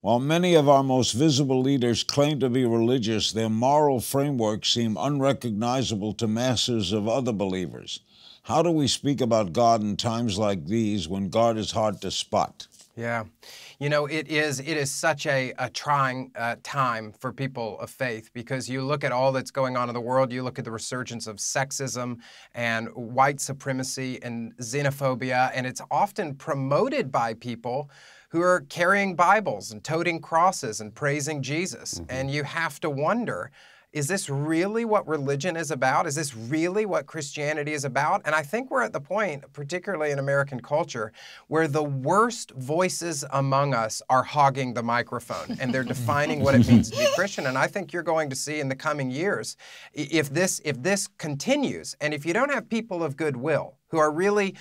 While many of our most visible leaders claim to be religious, their moral frameworks seem unrecognizable to masses of other believers. How do we speak about God in times like these when God is hard to spot? Yeah. You know, it is such a trying time for people of faith, because you look at all that's going on in the world, you look at the resurgence of sexism and white supremacy and xenophobia, and it's often promoted by people who are carrying Bibles and toting crosses and praising Jesus. And you have to wonder, is this really what religion is about? Is this really what Christianity is about? And I think we're at the point, particularly in American culture, where the worst voices among us are hogging the microphone and they're defining what it means to be Christian. And I think you're going to see in the coming years, if this continues, and if you don't have people of goodwill who are really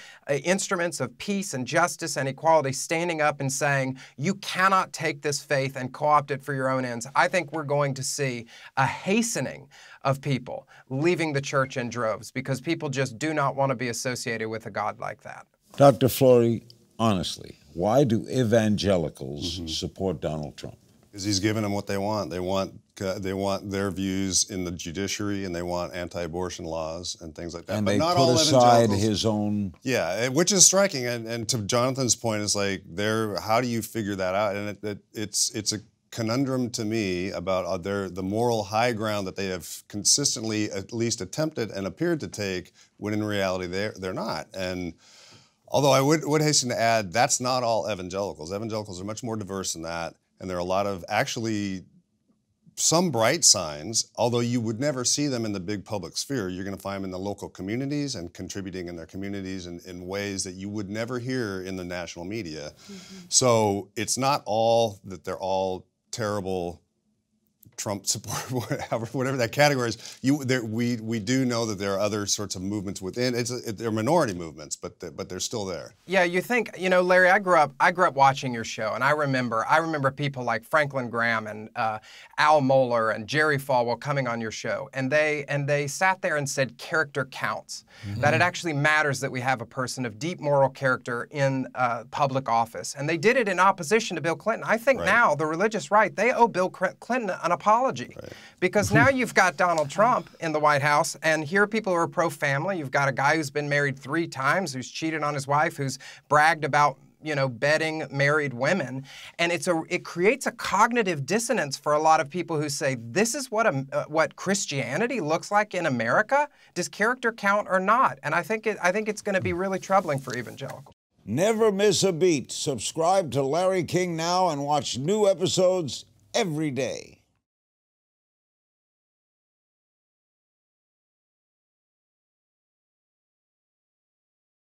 instruments of peace and justice and equality standing up and saying, you cannot take this faith and co-opt it for your own ends, I think we're going to see a hastening of people leaving the church in droves, because people just do not want to be associated with a God like that. Dr. Flory, honestly, why do evangelicals support Donald Trump? Because he's giving them what they want. They want their views in the judiciary, and they want anti-abortion laws and things like that. And but they not put all aside his own... Yeah, which is striking. And to Jonathan's point, it's like, how do you figure that out? And it's a conundrum to me about the moral high ground that they have consistently at least attempted and appeared to take, when in reality they're not. And although I would hasten to add, that's not all evangelicals. Evangelicals are much more diverse than that. And there are a lot of, actually, some bright signs, although you would never see them in the big public sphere. You're going to find them in the local communities and contributing in their communities in ways that you would never hear in the national media. So it's not all that they're all terrible Trump support, whatever that category is. We do know that there are other sorts of movements within. They're minority movements, but they're still there. Yeah, you think, you know, Larry, I grew up watching your show, and I remember people like Franklin Graham and Al Mohler and Jerry Falwell coming on your show, and they sat there and said character counts, that it actually matters that we have a person of deep moral character in public office, and they did it in opposition to Bill Clinton. I think now the religious right, they owe Bill Clinton an apology, because now you've got Donald Trump in the White House, and here are people who are pro-family. You've got a guy who's been married 3 times, who's cheated on his wife, who's bragged about, you know, bedding married women, and it creates a cognitive dissonance for a lot of people who say, this is what Christianity looks like in America. Does character count or not? And I think it's going to be really troubling for evangelicals. Never miss a beat. Subscribe to Larry King now and watch new episodes every day.